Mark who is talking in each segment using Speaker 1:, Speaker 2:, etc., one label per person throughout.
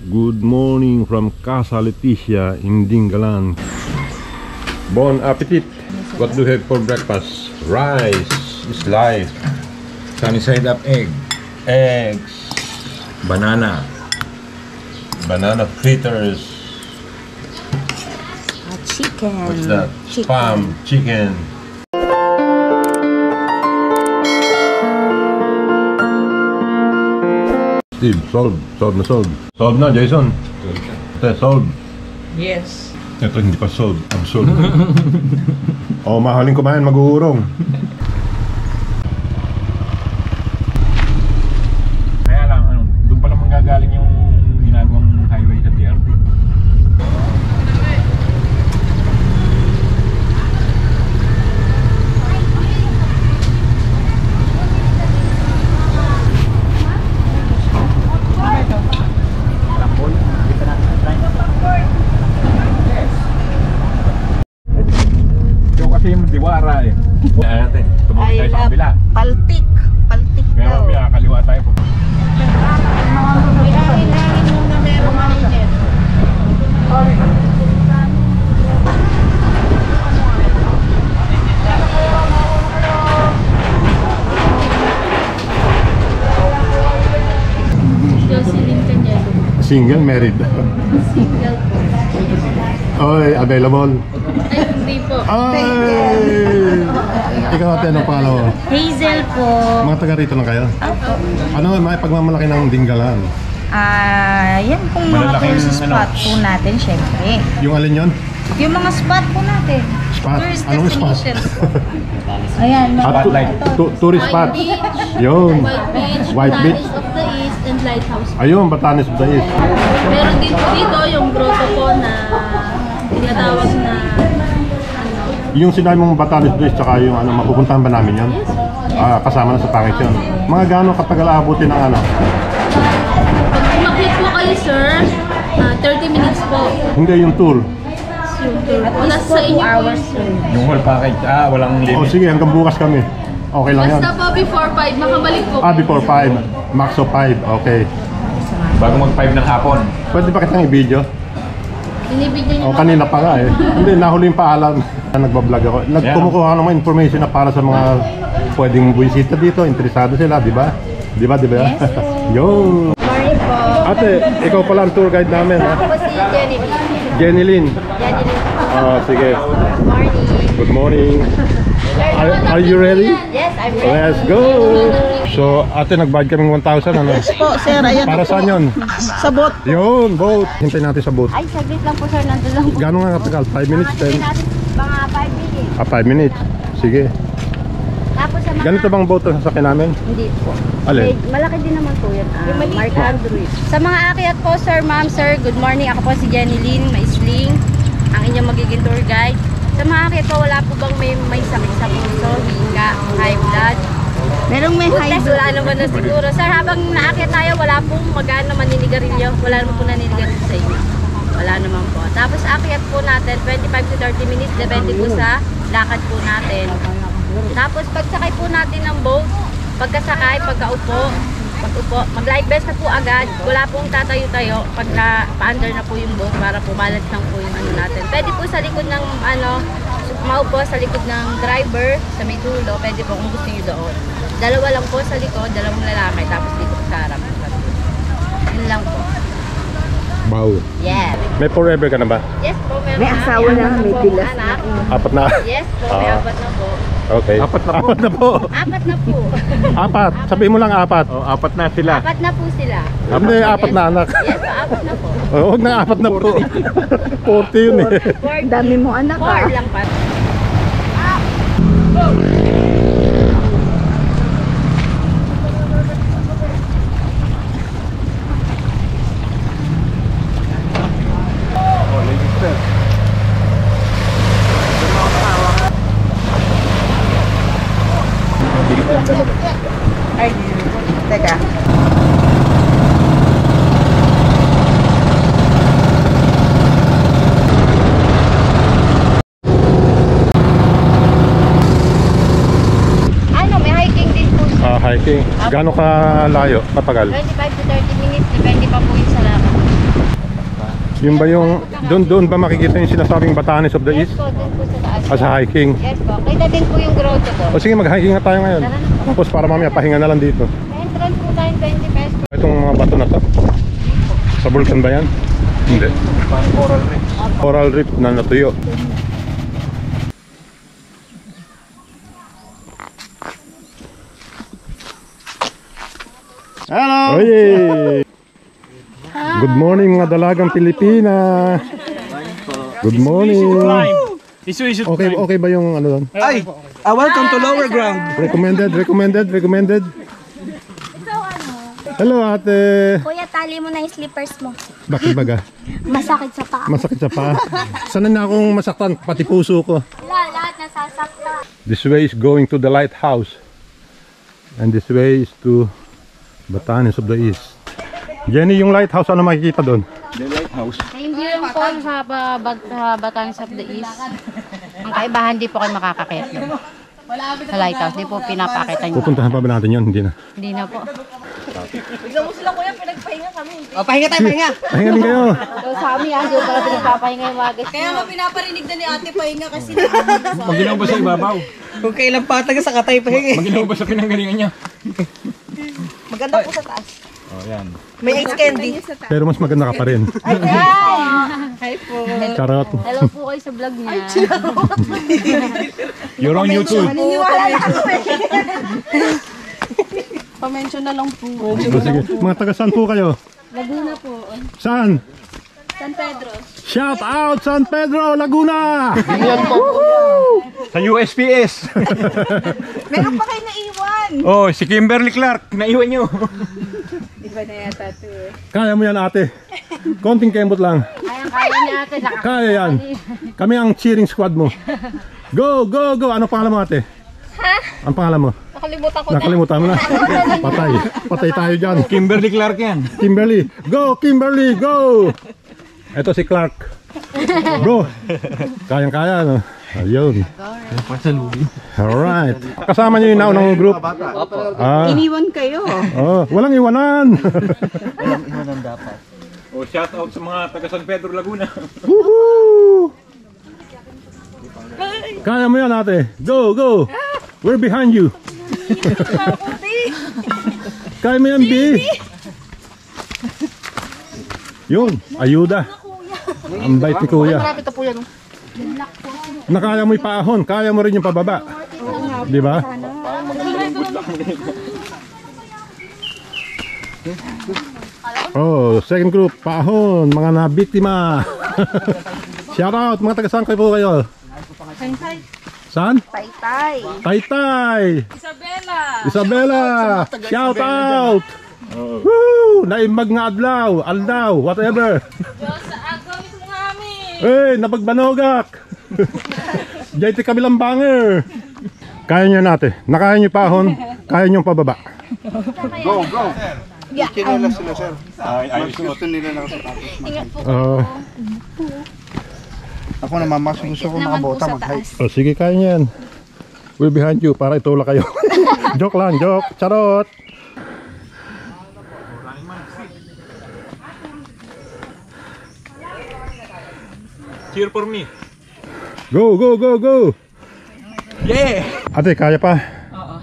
Speaker 1: Good morning from Casa Leticia in Dingalan. Bon appetit. What do you have for breakfast? Rice is life.
Speaker 2: Sunny side up egg.
Speaker 1: Eggs.
Speaker 2: Banana.
Speaker 1: Banana fritters.
Speaker 3: Chicken.
Speaker 1: What's that?
Speaker 3: Chicken.
Speaker 1: Spam. Chicken. Steve, solve. Solve na solve. Solve na, Jason. Solve.
Speaker 3: Yes.
Speaker 1: Ito hindi pa solve. Absolve. Oh, mahaling kumain, mag-uurong.
Speaker 2: Kaya lang, doon pala manggagaling yung ginagawang highway sa DRT. Kasi yung diwara eh. Kaya natin, tumawag tayo sa kabila.
Speaker 3: Paltik. Paltik
Speaker 2: Kaya
Speaker 3: daw.
Speaker 2: mamaya, kaliwa tayo po.
Speaker 4: Jocelyn Cañedo.
Speaker 1: Single, married.
Speaker 4: Single po.
Speaker 1: Oy, available.
Speaker 4: Ay, hindi po.
Speaker 1: Ay! Ikaw ate, anong pangalan mo?
Speaker 4: Hazel po.
Speaker 1: Mga taga rito lang kayo? Ano may pagmamalaki ng Dingalan?
Speaker 3: Yan pong mga
Speaker 2: Malalaking,
Speaker 3: tourist spot po natin, syempre.
Speaker 1: Yung alin yun?
Speaker 3: Yung mga spot po natin.
Speaker 1: Spot?
Speaker 3: Tourist
Speaker 1: Anong spot?
Speaker 3: destinations po. Ayan, mga
Speaker 2: Spotlight.
Speaker 1: Tourist spot. Yun.
Speaker 4: White Beach,
Speaker 1: White Beach.
Speaker 4: Batanes of the East, and Lighthouse.
Speaker 1: Ayun, Batanes of the East.
Speaker 4: Meron din po dito yung grotto po na tinatawag na
Speaker 1: Yung sinabi mong Batanes of the East, tsaka yung mapupuntahan ba namin yun? Kasama na sa package yun. Mga gano'ng katagal aabutin ng ano?
Speaker 4: pag umakyat po kayo, sir, 30 minutes po
Speaker 1: Hindi, yung tour.
Speaker 4: yung tour po. Nasa sa inyo po yun, sir.
Speaker 2: Yung whole package, walang
Speaker 1: O
Speaker 2: limit.
Speaker 1: sige, hanggang bukas kami. Okay lang yan.
Speaker 4: Basta po before 5, makabalik po.
Speaker 1: Before 5. Max of 5. Okay.
Speaker 2: Bago mag-5 ng hapon.
Speaker 1: Pwede ba kitang i-video?
Speaker 4: Binibigyan niyo
Speaker 1: Kanina pa nga eh. Hindi, nahuli yung paalam. Nagbablog ako. Nagkumukuha ng mga information na para sa mga pwedeng buwisita dito. Interesado sila, di ba? Di ba?
Speaker 4: Yes,
Speaker 1: Yo!
Speaker 4: Morning po.
Speaker 1: Ate, ikaw pala ang tour guide namin, ha?
Speaker 4: Ako po si Jenny.
Speaker 1: Jenny Lynn.
Speaker 4: Jenny rin.
Speaker 1: Sige.
Speaker 4: Morning.
Speaker 1: Good morning. Are you ready?
Speaker 4: Yes, I'm ready.
Speaker 1: Let's go! So, ate, nag-budget kaming 1,000, ano?
Speaker 3: po, sir. Ayan
Speaker 1: Para saan yun?
Speaker 3: sa boat.
Speaker 1: Yun, boat. Hintayin natin sa boat.
Speaker 4: Ay, saglit lang po, sir. Nandun lang po.
Speaker 1: Gano'n nga katagal? 5 minutes, 10?
Speaker 4: Mga 5 minutes.
Speaker 1: 5 minutes. Sige.
Speaker 4: Tapos sa mga...
Speaker 1: Ganito bang boat ang sasakyan namin?
Speaker 4: Hindi po.
Speaker 1: Alin?
Speaker 4: Malaki din naman po yan. Mark Andrew. Sa mga akyat po, sir, ma'am, sir, good morning. Ako po si Jenny Lynn Maisling, ang inyong magiging tour guide. Sa mga akyat po, wala po bang may sakit sa puso, hika, high blood?
Speaker 3: Merong may high
Speaker 4: Test, wala naman na siguro. Sir, habang naakyat tayo, wala pong magano maninigarilyo. Wala naman po naninigarilyo sa inyo. Wala naman po. Tapos akyat po natin, 25 to 30 minutes, depende po sa lakad po natin. Tapos pagsakay po natin ng boat, pagkasakay, pagkaupo, mag-life vest na po agad. Wala pong tatayo-tayo pagka pa-under na po yung boat para pumalat lang po yung ano natin. Pwede po sa likod ng maupo sa likod ng driver sa may dulo, pwede po kung gusto nyo doon. Dalawa lang po sa likod, dalawang lalaki, tapos dito sa harap. Yun lang po.
Speaker 1: Wow.
Speaker 4: Yes.
Speaker 1: May forever ka na ba?
Speaker 4: Yes po, meron
Speaker 3: May asawa na, may bilas na.
Speaker 4: anak.
Speaker 1: 4 na?
Speaker 4: Yes po, may 4 na po.
Speaker 1: Okay. 4 na po. 4 na po.
Speaker 4: 4 na po.
Speaker 1: 4. Sabihin mo lang 4.
Speaker 2: 4 na sila.
Speaker 4: 4 na po sila.
Speaker 1: Hindi, 4 na anak.
Speaker 4: Yes po, 4 na po.
Speaker 1: Huwag na 4 na po. 40 yun eh.
Speaker 3: Dami mo anak
Speaker 4: 4 lang pa.
Speaker 3: Ay, teka.
Speaker 1: Hiking. Gaano ka layo? Katagal?
Speaker 4: 25 to 30 minutes, depende pa po yung sa lakad.
Speaker 1: Yung ba yung, doon ba makikita yung sinasabing Batanes of the
Speaker 4: Yes
Speaker 1: East?
Speaker 4: po, dun po sa taas.
Speaker 1: Sa hiking.
Speaker 4: Yes po. Kita din po yung grotto po.
Speaker 1: O sige, mag-hiking na tayo ngayon. Tapos para mamaya pahinga na lang dito.
Speaker 4: Entrance po tayo 20 pesos.
Speaker 1: Itong mga bato na to. Sa vulkan ba yan? Hindi.
Speaker 2: Parang coral reef.
Speaker 1: Coral reef na natuyo.
Speaker 5: Hello!
Speaker 1: Oye! Good morning mga dalagang Pilipina. Good morning.
Speaker 2: Isu-isu
Speaker 1: Okay ba yung ano doon?
Speaker 5: Ay! Welcome to lower ground.
Speaker 1: Recommended. Hello ate.
Speaker 6: Kuya, tali mo na yung slippers mo.
Speaker 1: Bakit baga?
Speaker 6: Masakit sa paa.
Speaker 1: Masakit sa paa. Sana na akong masaktan, pati puso ko.
Speaker 6: Wala, lahat nasasakta.
Speaker 1: This way is going to the lighthouse. And this way is to Batanes of the East. Jenny, yung lighthouse, ano makikita doon?
Speaker 2: The lighthouse.
Speaker 4: Yung view po sa Batanes of the East. Ang kaibahan, di po kayo makakakit. Sa lighthouse, di po pinapakita nyo.
Speaker 1: Pupuntahan pa ba natin yun? Hindi na.
Speaker 4: Hindi na po.
Speaker 5: O, pahinga tayo, pahinga.
Speaker 1: Pahinga din kayo.
Speaker 4: So sa amin, hindi ko pala pinagpapahinga yung mga guys.
Speaker 3: Kaya nga pinaparinig na ni ate pahinga kasi
Speaker 2: Maginaw ba sa ibabaw?
Speaker 5: Kung kailan pa taga sa katay, pahinga.
Speaker 2: Maginaw ba sa pinanggalingan niya?
Speaker 3: maganda po sa taas.
Speaker 2: Oh, yan.
Speaker 3: May ice candy.
Speaker 1: Pero mas maganda ka pa rin.
Speaker 3: Hi po.
Speaker 1: Charot.
Speaker 4: Hello po kayo sa vlog niya.
Speaker 2: You're on YouTube.
Speaker 3: Naniniwala na ako eh. Pa-mention na lang po.
Speaker 1: O, sige. Mga taga saan po kayo?
Speaker 4: Laguna po.
Speaker 1: Saan?
Speaker 4: San Pedro.
Speaker 1: Shout out San Pedro, Laguna!
Speaker 2: Sa USPS.
Speaker 3: Meron pa kayo naiwan.
Speaker 2: Oh, si Kimberly Clark. Naiwan nyo.
Speaker 3: Iba na yata ito eh.
Speaker 1: Kaya mo yan ate. Konting kembot lang.
Speaker 4: Kaya niya ate.
Speaker 1: Kaya yan. Kami ang cheering squad mo. Go, go, go! Ano pangalan mo ate? Ha? Ang pangalan mo?
Speaker 3: Nakalimutan ko
Speaker 1: Nakalimutan mo na. Patay. Patay tayo dyan.
Speaker 2: Kimberly Clark yan.
Speaker 1: Kimberly. Go, Kimberly, go! Ito si Clark. Bro. Kayang-kaya, no? Ayun. Alright. Kasama niyo yung naunang group? Ah.
Speaker 3: Iniwan kayo.
Speaker 1: Oh, walang iwanan.
Speaker 2: Oh, shout out sa mga taga San Pedro, Laguna.
Speaker 1: Woohoo! Kaya mo yan ate. Go, go. We're behind you. Kaya mo yan, B. Yun, ayuda. Ang bait ni kuya. Nakaya mo yung paahon, kaya mo rin yung pababa. Di ba? Oh, second group, paahon, mga nabiktima. Shout out, mga taga saan kayo po kayo? Saan?
Speaker 3: Taytay.
Speaker 1: Taytay! Isabela! Shout out! Woo! Naimbag nga adlaw, aldaw, whatever. Eh, napagbanogak. Jayte kabilang banger. Kaya nyo natin. Nakaya nyo pahon, kaya nyo pababa.
Speaker 5: Go, go. Kinala sila, sir.
Speaker 2: Ay,
Speaker 5: Gusto nila nakasapatos. Ako naman, mas gusto ko makabota mag-hike.
Speaker 1: Oh, sige, kaya nyo yan. We're behind you para itulak kayo. Joke lang, joke. Charot.
Speaker 2: cheer for me.
Speaker 1: Go, go, go, go.
Speaker 2: Yeah!
Speaker 1: Ate, kaya pa? Oo.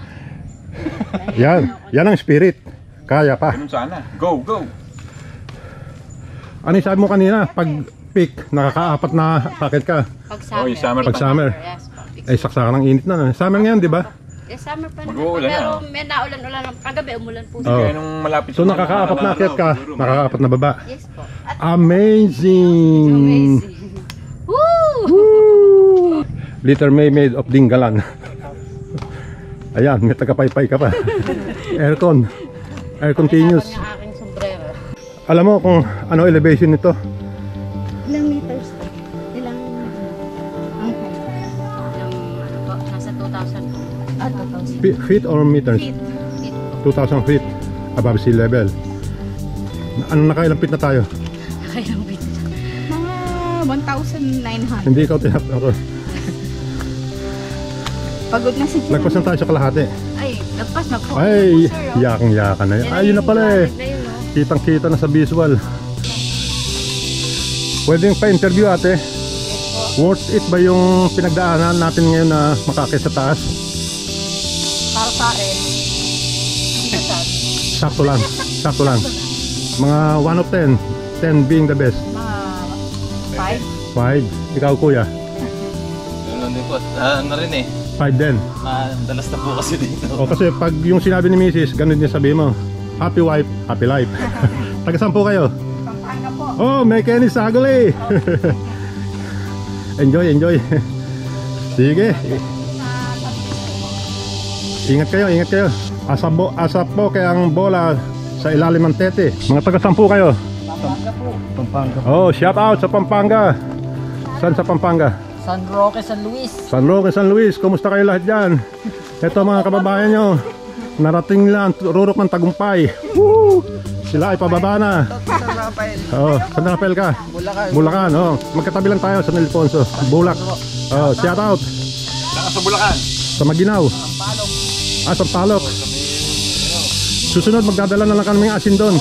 Speaker 1: Yan ang spirit. Kaya pa.
Speaker 2: Ganun sana. Go, go!
Speaker 1: Ano yung sabi mo kanina? Pag peak, nakakaapat na packet ka.
Speaker 4: Pag
Speaker 2: Oh, yung summer.
Speaker 1: Pag summer.
Speaker 4: Yes po.
Speaker 1: Eh, saksakan ng init na. Summer ngayon, di ba?
Speaker 4: Yes, summer pa naman po.
Speaker 2: Mag-uulan
Speaker 4: Pero
Speaker 2: na.
Speaker 4: may naulan-ulan. Kagabi umulan po.
Speaker 1: Oh.
Speaker 2: Kaya nung malapit
Speaker 1: So, nakakaapat na akyat ka, nakakaapat na baba.
Speaker 4: Yes po.
Speaker 1: Amazing!
Speaker 4: Amazing. Woo!
Speaker 1: Woo! Little Mermaid of Dingalan. Ayan, may tagapaypay ka pa. Aircon. Air continuous.
Speaker 4: Yung aking sombrero.
Speaker 1: Alam mo kung ano elevation nito?
Speaker 6: Ilang meters? Ilang...
Speaker 4: Yung ano po, nasa 2,000 po. 2,000
Speaker 1: Feet or meters?
Speaker 4: feet. Feet po.
Speaker 1: 2,000 feet above sea level. Ano, nakailang feet na tayo?
Speaker 4: Nakailang feet.
Speaker 3: Mga 1,900.
Speaker 1: Hindi ikaw tinatanong.
Speaker 3: Pagod na si Jen.
Speaker 1: Lagpas na tayo sa kalahati.
Speaker 4: Ay, nagpas na po.
Speaker 1: Ay,
Speaker 4: Ano po, sir, oh?
Speaker 1: yakang-yakan na yun.
Speaker 4: Yan
Speaker 1: Ayun na pala eh.
Speaker 4: yung na yun, oh.
Speaker 1: Kitang-kita na sa visual. Pwedeng pa-interview ate. Worth it ba yung pinagdaanan natin ngayon na makakit sa taas?
Speaker 3: Para sa akin. Hindi masyado.
Speaker 1: Sakto lang, sakto lang. Mga 1 of 10. 10 being the best.
Speaker 3: Mga
Speaker 1: 5. Ikaw kuya?
Speaker 7: Ano din po, ano rin eh.
Speaker 1: 5 din.
Speaker 7: Madalas na po kasi dito.
Speaker 1: O kasi pag yung sinabi ni Mrs. ganun din sabihin mo. Happy wife, happy life. Taga saan po kayo?
Speaker 3: Pampanga po.
Speaker 1: Oh, may Kenny Saguli. Enjoy, enjoy. Sige. Ingat kayo, ingat kayo. Asap po kaya ang bola sa ilalim ng tete. Mga taga saan po kayo?
Speaker 5: Pampanga.
Speaker 1: Oh, shout out sa Pampanga. Saan sa Pampanga?
Speaker 8: San Roque, San Luis.
Speaker 1: San Roque, San Luis. Kumusta kayo lahat dyan? Ito mga kababayan nyo. Narating nila ang rurok ng tagumpay. Woo! Sila ay pababa na. Oh, San Rafael ka? Bulacan. Oh. Magkatabi lang tayo sa San Ildefonso. Bulak. Oh, shout out.
Speaker 2: Saka sa Bulacan.
Speaker 1: Sa Maginaw. Sampalok. Susunod magdadala na lang kami ng asin doon.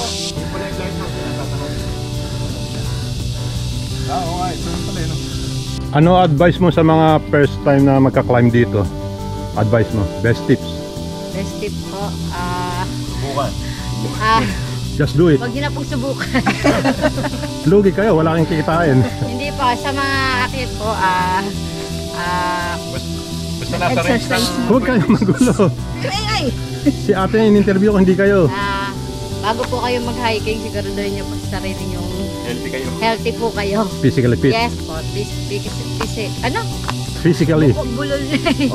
Speaker 1: Ano advice mo sa mga first time na magka-climb dito? Advice mo, best tips.
Speaker 4: Best tip po,
Speaker 2: Bukan.
Speaker 1: Just do it.
Speaker 4: huwag niyo na pong subukan.
Speaker 1: Lugi kayo, wala kang kikitain.
Speaker 4: Hindi po, sa mga akyat po,
Speaker 2: Basta nasa range ng...
Speaker 1: Huwag kayong magulo. Si ate yung in-interview ko, hindi kayo.
Speaker 4: bago po kayo mag-hiking, siguraduhin niyo po sa sarili niyong
Speaker 2: Healthy kayo.
Speaker 4: healthy po kayo.
Speaker 1: Physically fit.
Speaker 4: Yes po,
Speaker 1: Physically.
Speaker 4: bulol.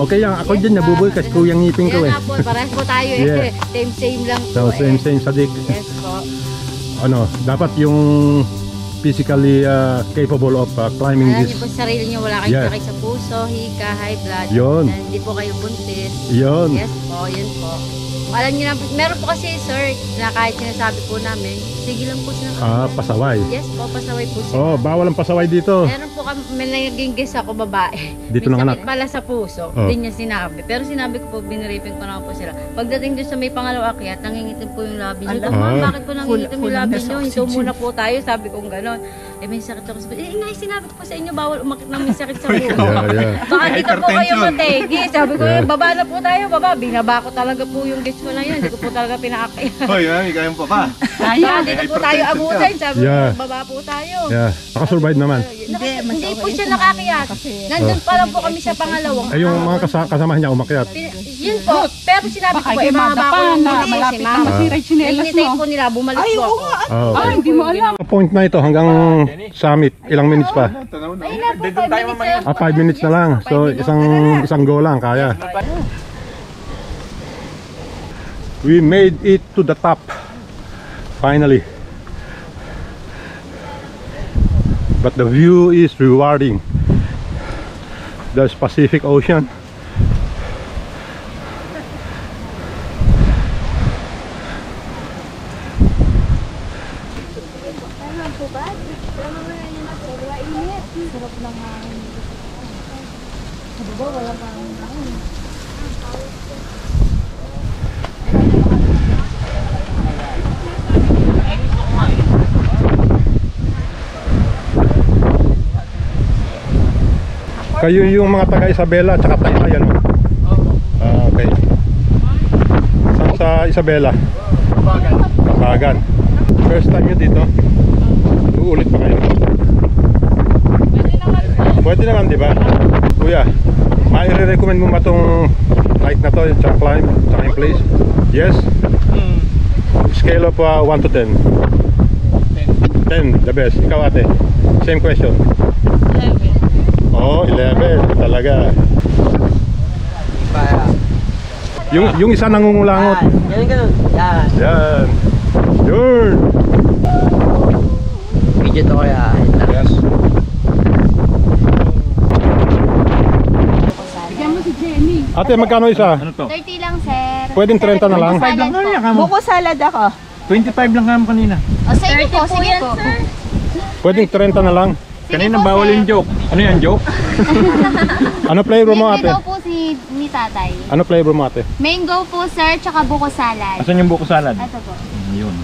Speaker 1: Okay yan, ako dyan nabuboy kasi kuyang ngipin ko eh.
Speaker 4: Yan nga po, parehas po tayo eh.
Speaker 1: Yeah.
Speaker 4: Same lang po
Speaker 1: So same sadik.
Speaker 4: Yes po.
Speaker 1: Ano, dapat yung physically capable of climbing
Speaker 4: Alam
Speaker 1: this.
Speaker 4: niyo po sa sarili niyo, wala kayong
Speaker 1: Yes.
Speaker 4: sakit sa puso, hika, high blood.
Speaker 1: Yun.
Speaker 4: Na hindi po kayo buntis.
Speaker 1: Yun.
Speaker 4: Yes po, yun po. Alam niyo na, meron po kasi sir, na kahit sinasabi po namin, sige lang po sila.
Speaker 1: Pasaway.
Speaker 4: Yes po, pasaway po sila.
Speaker 1: Oh, bawal ang pasaway dito.
Speaker 4: Meron po kami, may naging guess ako babae.
Speaker 1: Dito
Speaker 4: may
Speaker 1: nanganak.
Speaker 4: sakit pala sa puso,
Speaker 1: Oh.
Speaker 4: hindi niya sinabi. Pero sinabi ko po, biniripin ko na po sila. Pagdating doon sa may pangalawa akyat, nangingitim po yung labi niyo. Bakit po nangingitim yung labi niyo? Hinto muna po tayo, sabi kong gano'n. Eh may sakit ako sa puso. Inay, sinabi ko po sa inyo, bawal umakit na may sakit sa puso.
Speaker 1: Yeah.
Speaker 4: Baka dito po kayo mategi. Sabi ko,
Speaker 1: Yeah.
Speaker 4: baba na po tayo, baba. Binaba ko talaga po yung guess ko na yun. Hindi ko po talaga pinakakaya.
Speaker 2: Hoy, mami, kaya mo pa ba?
Speaker 4: Baka dito po tayo abutin. Sabi ko,
Speaker 1: Yeah.
Speaker 4: baba po tayo.
Speaker 1: Yeah, nakasurvive naman.
Speaker 4: Hindi po siya nakakiyat. Nandun pa lang po kami sa pangalawang.
Speaker 1: Ay, yung mga kasama niya umakyat.
Speaker 4: Yun po. Pero sinabi ko po, mga ko lang muna si mama. Nainitay po nila, bumalik po ako.
Speaker 1: Okay.
Speaker 3: Hindi mo alam.
Speaker 1: Sa point na ito hanggang summit, ilang minutes pa?
Speaker 4: Ayun na po, 5 minutes.
Speaker 1: 5 minutes na lang. So isang go lang kaya. We made it to the top. Finally. But the view is rewarding. There's Pacific Ocean. Kayo yung mga taga Isabela at saka Taytay, ano? Okay. Saan sa Isabela? Bagan. First time nyo dito? Uulit pa kayo? Pwede naman, di ba? Kuya, mai-recommend mo ba itong hike na to, tsaka climb, tsaka yung place? Yes? Scale of 1 to 10. 10, the best. Ikaw ate, same question.
Speaker 8: 11.
Speaker 1: Oh, 11 talaga. Yung isa nangungulangot.
Speaker 8: Ganun. Yan.
Speaker 1: Yan. Yun.
Speaker 8: Video to kaya.
Speaker 1: Yes. Ate, magkano isa?
Speaker 2: Ano to?
Speaker 6: 30 lang, sir.
Speaker 1: Pwedeng 30 na lang.
Speaker 2: 25 lang kaya ka mo.
Speaker 3: Buko salad ako.
Speaker 2: 25 lang kamo kanina.
Speaker 6: O, sa inyo po, sige po.
Speaker 1: Pwedeng 30 na lang.
Speaker 2: Kanina bawal yung joke. Ano yan, joke?
Speaker 1: Ano flavor mo ate?
Speaker 6: Mango po ni tatay.
Speaker 1: Ano flavor mo ate?
Speaker 6: Mango po, sir, tsaka buko salad.
Speaker 2: Asan yung buko salad?
Speaker 6: Ito po.
Speaker 2: Yun.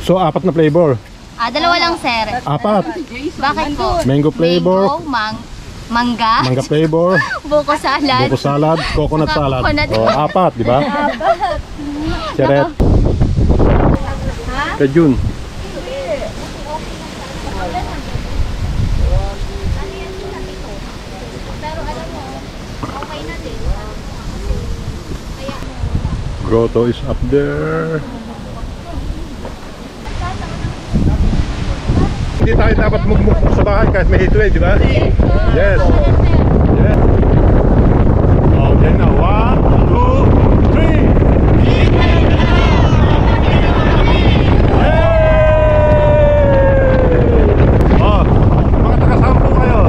Speaker 1: So, 4 na flavor.
Speaker 6: Dalawa lang, sir.
Speaker 1: 4.
Speaker 6: Bakit po?
Speaker 1: Mango flavor.
Speaker 6: Mangga.
Speaker 1: Mangga flavor.
Speaker 6: Buko salad.
Speaker 1: Buko salad. Coconut salad.
Speaker 6: Coconut.
Speaker 1: Oh, apat, di ba? Charet. Kay Jun. Grotto is up there. Hindi tayo dapat mugmuk sa bahay kahit may heatwave, di ba? Yes. Yes. Oh, yan na. 1, 2, 3. Yay! Oh, mga taga-sampo kayo.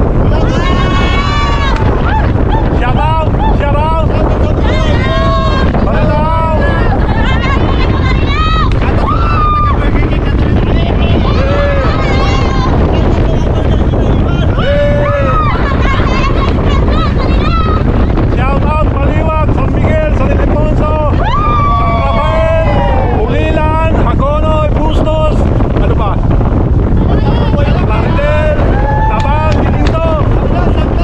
Speaker 1: Shout out! Shout out! Panalaw! Shout out Baliwag, San Miguel, San Ildefonso, San Rafael, Ulilan, Hagonoy, Bustos, ano ba? Plaridel, Tabang, Gilinto.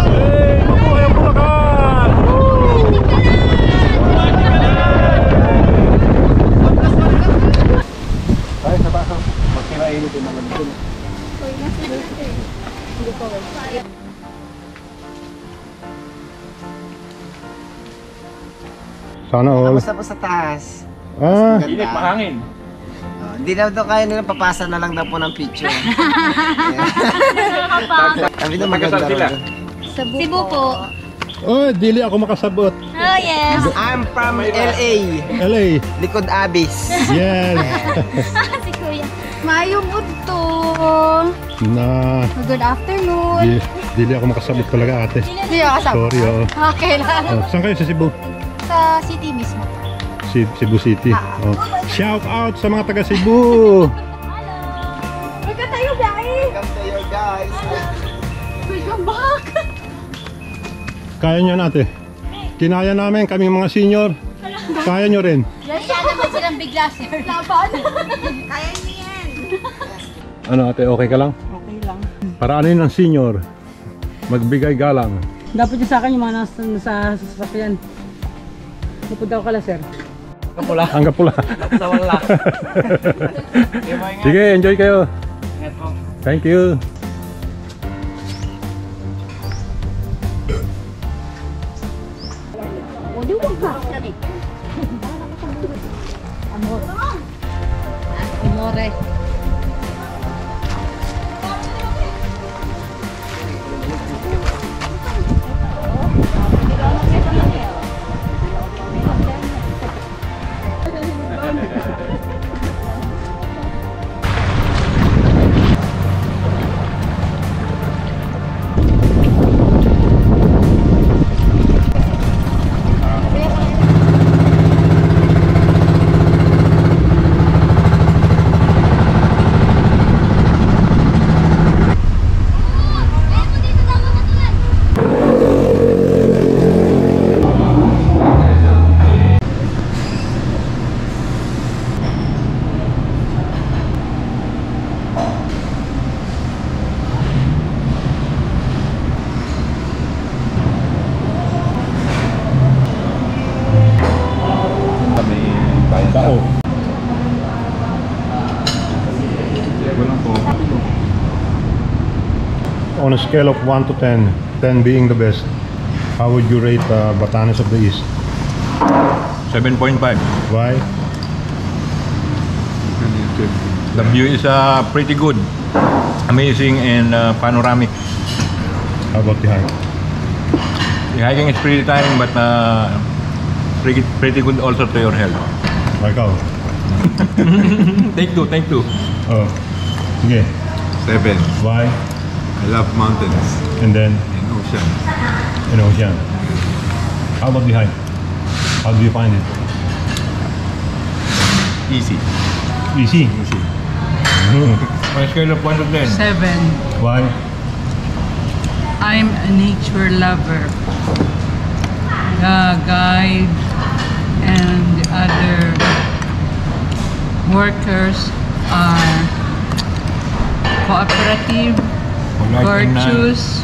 Speaker 1: Hey, mabuhay ang Bulacan! Ay, sa baka, magkinainit din naman dito. Sana all.
Speaker 8: Basta po sa taas.
Speaker 1: Ah,
Speaker 2: Init, mahangin.
Speaker 8: Hindi daw daw kaya nila, papasa na lang daw po ng picture. Sabi na maganda
Speaker 2: Magkasal sila.
Speaker 8: raw.
Speaker 6: Cebu po.
Speaker 1: oh, dili ako makasabot.
Speaker 6: Oh, yes.
Speaker 8: I'm from LA.
Speaker 1: LA.
Speaker 8: Likod Abis.
Speaker 1: Yes.
Speaker 6: Si Kuya. Mayong udto.
Speaker 1: Na,
Speaker 6: Good afternoon.
Speaker 1: dili ako makasabot talaga ate.
Speaker 6: Hindi ako kasama.
Speaker 1: Sorry, oh.
Speaker 6: Okay lang.
Speaker 1: Oh, saan kayo sa Cebu?
Speaker 6: Sa city mismo.
Speaker 1: Cebu City. Oh. Shout out sa mga taga Cebu.
Speaker 6: Welcome tayo, guys.
Speaker 8: Welcome to you guys.
Speaker 6: Welcome back.
Speaker 1: Kaya nyo natin. Kinaya namin, kaming mga senior. Kaya nyo rin.
Speaker 6: Kaya naman silang bigla, sir. Laban.
Speaker 3: Kaya niyo yan.
Speaker 1: Ano ate, okay ka lang?
Speaker 3: Okay lang.
Speaker 1: Para ano yun ng senior? Magbigay galang.
Speaker 3: Dapat yung sa akin yung mga nasa sasakyan. Pupunta ko kala, sir.
Speaker 1: Hanggang pula.
Speaker 8: Sa wala.
Speaker 1: Sige, enjoy kayo. Thank you.
Speaker 3: Amore.
Speaker 1: Tao.
Speaker 2: Walang po.
Speaker 1: On a scale of 1 to 10, 10 being the best, how would you rate Batanes of the East?
Speaker 2: 7.5.
Speaker 1: Why?
Speaker 2: The view is pretty good. Amazing and panoramic.
Speaker 1: How about the hike?
Speaker 2: The hiking is pretty tiring but pretty good also to your health.
Speaker 1: Ikaw?
Speaker 2: Take two.
Speaker 1: Oh. Sige.
Speaker 5: 7.
Speaker 1: Why?
Speaker 5: I love mountains
Speaker 1: And then,
Speaker 5: and ocean.
Speaker 1: ocean. How about the hike? How do you find it?
Speaker 5: Easy.
Speaker 1: Easy.
Speaker 2: On a scale of 1 to 10.
Speaker 9: 7.
Speaker 1: Why?
Speaker 9: I'm a nature lover. The guide and the other workers are cooperative virtues,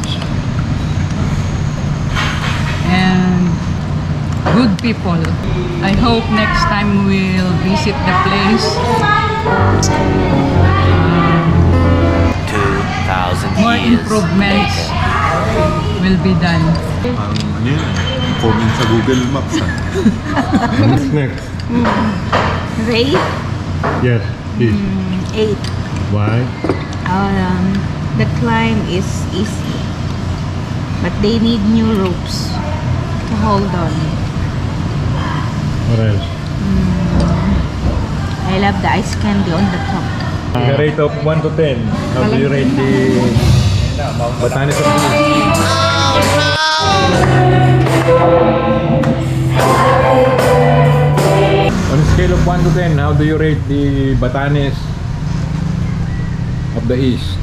Speaker 9: and good people. I hope next time we'll visit the place.
Speaker 10: 2,000
Speaker 9: More
Speaker 10: years
Speaker 9: improvements will be done.
Speaker 2: Parang ano yun, comment sa Google Maps.
Speaker 1: What's next?
Speaker 6: Rate
Speaker 1: Yes, please.
Speaker 6: 8.
Speaker 1: Why?
Speaker 6: The climb is easy, but they need new ropes to hold on.
Speaker 1: What else?
Speaker 6: I love the ice candy on the top.
Speaker 2: The rate of 1 to 10, how do you rate the Batanes of the East? On a scale of 1 to 10, how do you rate the Batanes of the East?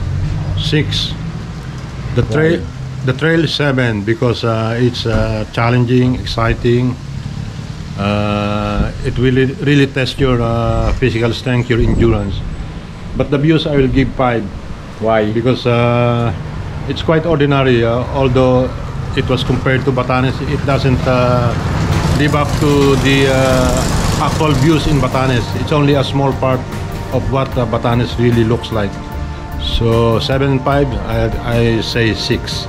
Speaker 1: 6. The trail is 7 because it's challenging, exciting. It will really test your physical strength, your endurance. But the views I will give 5.
Speaker 2: Why?
Speaker 1: Because it's quite ordinary. Although it was compared to Batanes, it doesn't live up to the actual views in Batanes. It's only a small part of what Batanes really looks like. So 7 and 5, I say 6.